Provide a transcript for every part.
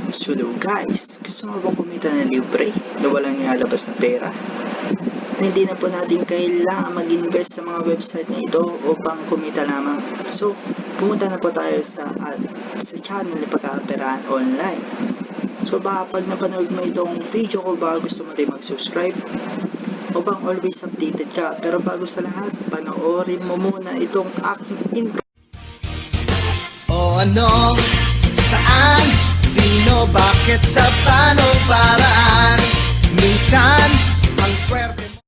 So hello guys, gusto mo bang kumita ng libre na walang nilalabas na pera? Na hindi na po natin kailangan mag-invest sa mga website na ito upang kumita lamang. So, pumunta na po tayo sa channel na Pagkakaperaan Online. So baka pag napanood mo itong video ko, baka gusto mo tayo mag-subscribe upang always updated ka. Pero bago sa lahat, panoorin mo muna itong aking intro. O ano, saan, sino, bakit, sa paano, paraan. Minsan, ang swerte mo.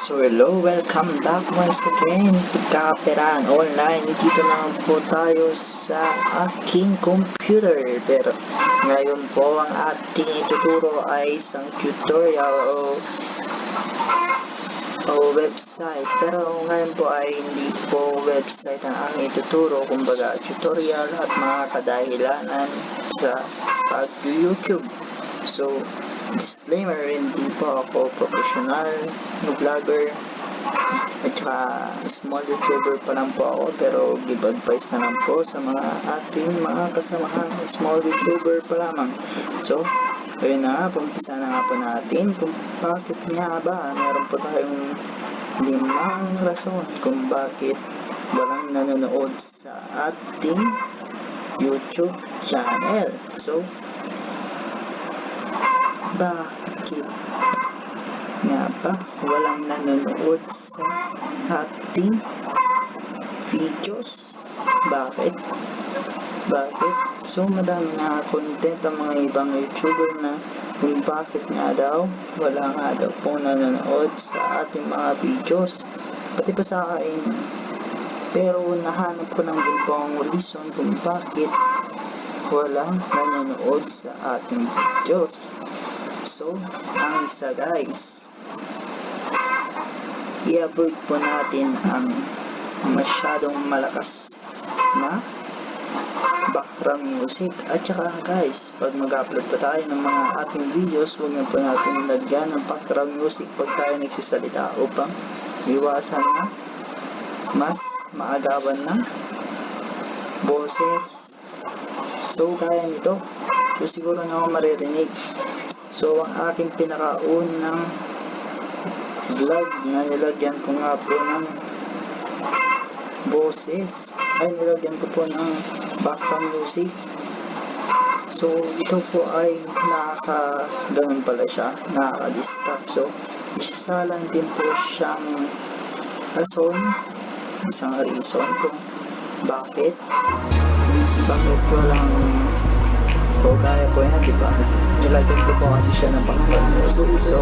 So hello, welcome back once again, Pagkakaperaan Online. Dito naman po tayo sa aking computer. Pero ngayon po ang ating ituturo ay isang tutorial o website. Pero ngayon po ay hindi po website ang aking ituturo, kumbaga tutorial at mga kadahilanan sa pag-YouTube. So, disclaimer, hindi po ako professional na vlogger at saka small YouTuber pa lang po ako, pero give advice na lang po sa mga ating mga kasamahan small YouTuber pa lamang. So, ayun na nga, pumpisa na nga po natin kung bakit nga ba meron po tayong 5 rason kung bakit walang nanonood sa ating YouTube channel. So, bakit nga ba walang nanonood sa ating videos? Bakit? So, madami na content ang mga ibang YouTuber na kung bakit nga daw wala nga daw pong nanonood sa ating mga videos. Pati pa sa akin. Pero nahanap ko lang din po ang reason kung bakit walang nanonood sa ating videos. So, ang isa guys, i-avoid po natin ang masyadong malakas na background music. At saka guys, pag mag-upload pa tayo ng mga ating videos, huwag na po natin lagyan ng background music pag tayo nagsisalita upang iwasan na mas maagawan ng boses. So, kaya nito, so siguro na ako maririnig. So, ang aking pinakaunang vlog na nilagyan ko nga po ng boses, ay nilagyan ko po ng background music. So, ito po ay ganun pala siya, nakaka-distract. So, isa lang din po siyang isang reason kung bakit walang kaya po yan, diba? Nilagyan ko po kasi siya ng background music. So,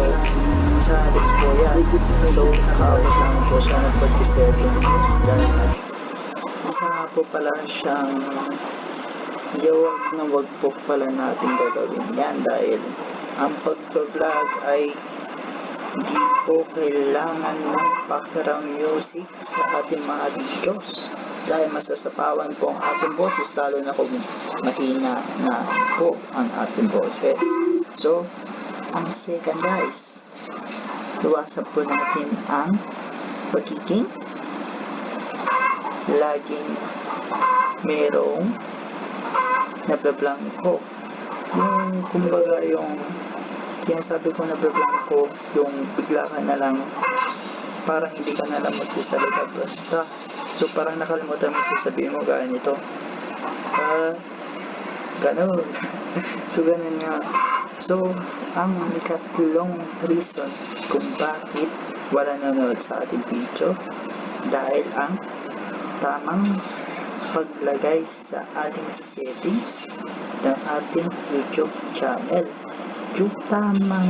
isa din po yan. So, nakaabot lang po siya ng 47 views. Dahil isa nga po pala siyang wag po pala natin gagawin yan. Dahil ang pag-vlog ay hindi po kailangan ng background music sa ating mga videos. Dahil masasapawan po ang ating boses, lalo na kung mahina na po ang ating boses. So, ang second guys, iwasan po natin ang pagiging laging merong nabablangko. Yung kumbaga yung sinasabi ko nabablangko, yung bigla ka na lang parang hindi ka na lang magsisalita basta. So, parang nakalimutan mo sasabihin mo gaya nito. Ganun. So, ganun nga. So, ang ikatlong reason kung bakit wala nanonood sa ating video, dahil ang tamang paglagay sa ating settings ng ating YouTube channel. Yung tama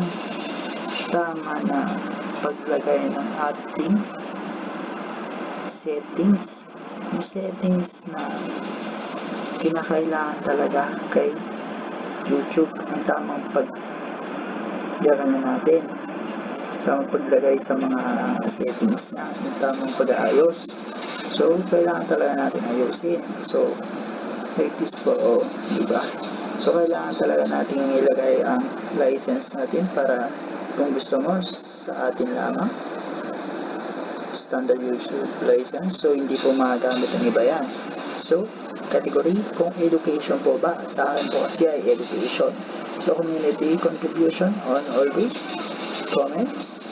na paglagay ng ating settings. Yung settings na kinakailangan talaga kay YouTube, ang tamang paglagay natin, tamang paglagay sa mga settings na, yung tamang pag-aayos. So, kailangan talaga natin ayusin. So, like this po, diba? So, kailangan talaga natin ilagay ang license natin para kung gusto mo sa atin lamang standard YouTube license. So, hindi po magagamit ang iba yan. So, category kung education po ba, sa akin po kasi ay education. So, community contribution on always, comments,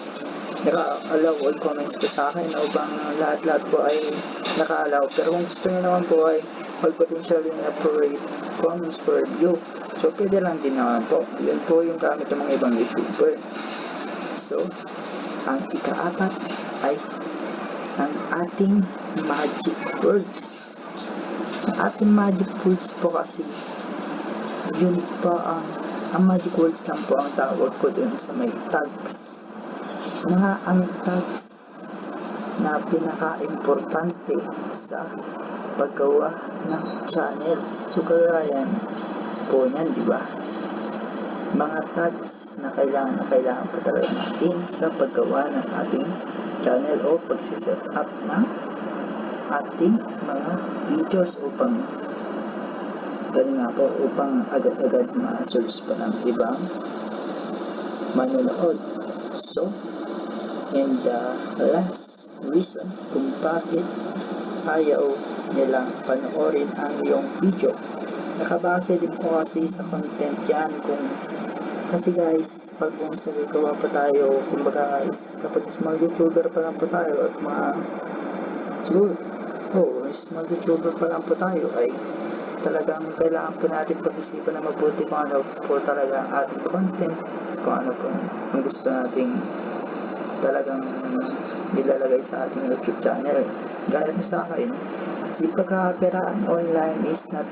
naka-allow all comments po sa akin upang lahat-lahat po ay naka-allow. Pero kung gusto nyo naman po ay all potentially inappropriate comments for review, so pwede lang din naman po. Yun po yung gamit ng mga ibang YouTuber. So, ang ika-apat ay ang ating magic words. Ang ating magic words po kasi, yun pa ang magic words lang po ang tawag ko dun sa may tags. Ang tags na pinaka-importante sa paggawa ng channel. So, kagayan po yan, di ba? Mga tags na kailangan po talaga natin sa paggawa ng ating channel o pagsiset up ng ating mga videos upang agad-agad ma-search pa ng ibang manonood. So, and the last reason kung bakit ayaw nilang panoorin ang iyong video, nakabase din po kasi sa content yan. Kasi guys, pag kung gawa pa tayo, kumbaga guys, kapag small YouTuber pa lang po tayo at small YouTuber pa lang po tayo, ay talagang kailangan po natin pag-isipan na mabuti kung ano po talaga ang ating content, kung ano po ang gusto nating talagang nilalagay sa ating YouTube channel. Gaya mo sa akin, si pagkakaperaan online is not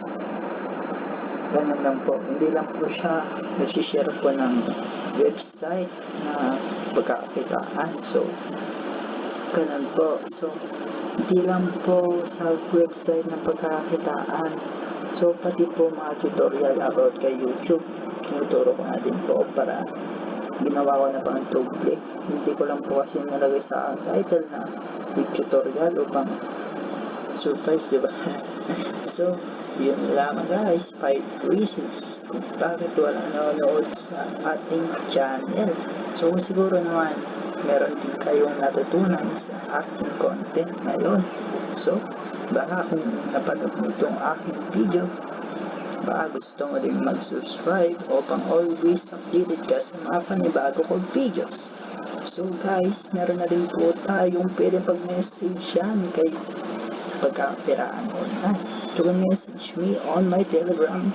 ganun lang po. Hindi lang po siya nag-share po ng website na pagkakakitaan. So, ganun po. So, hindi lang po sa website ng pagkakakitaan. So, pati po mga tutorial about kay YouTube, tinuturo ko na din po para ginawa ko na pang tuble. Hindi ko lang po kasi nalagay sa title na with tutorial upang surprise, diba? So, yun lamang guys, 5 reasons kung bakit walang nanonood sa ating channel. So, siguro naman meron din kayong natutunan sa aking content ngayon. So, baka kung napanood mo itong aking video, baka gusto mo din mag-subscribe upang always updated ka sa mga panibago kong videos. So guys, meron na din po tayong pwedeng pag-message yan kay Pagkakaperaan Online. You can message me on my Telegram,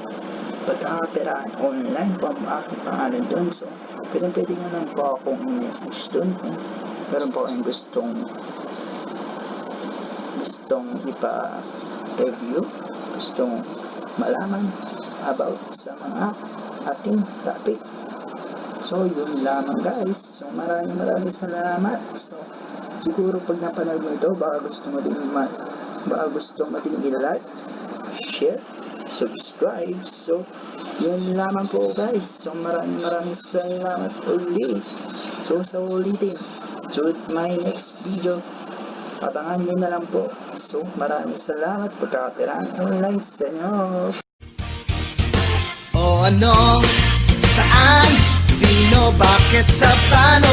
Pagkakaperaan Online po ang aking pangalan doon. So, pwede nga lang po akong message doon kung meron po kayong gustong ipa-review, gustong malaman about sa mga ating topic. So, yun lamang guys. So, maraming salamat. So, siguro pag napanood mo ito, baka gusto mo din i-like, share, subscribe. So, yun lamang po guys. So, maraming salamat ulit. So, sa ulitin, to my next video, abangan nyo na lang po. So, maraming salamat. Pagkakaperaan Online sa inyo. O ano, saan, sino, bakit, sa paano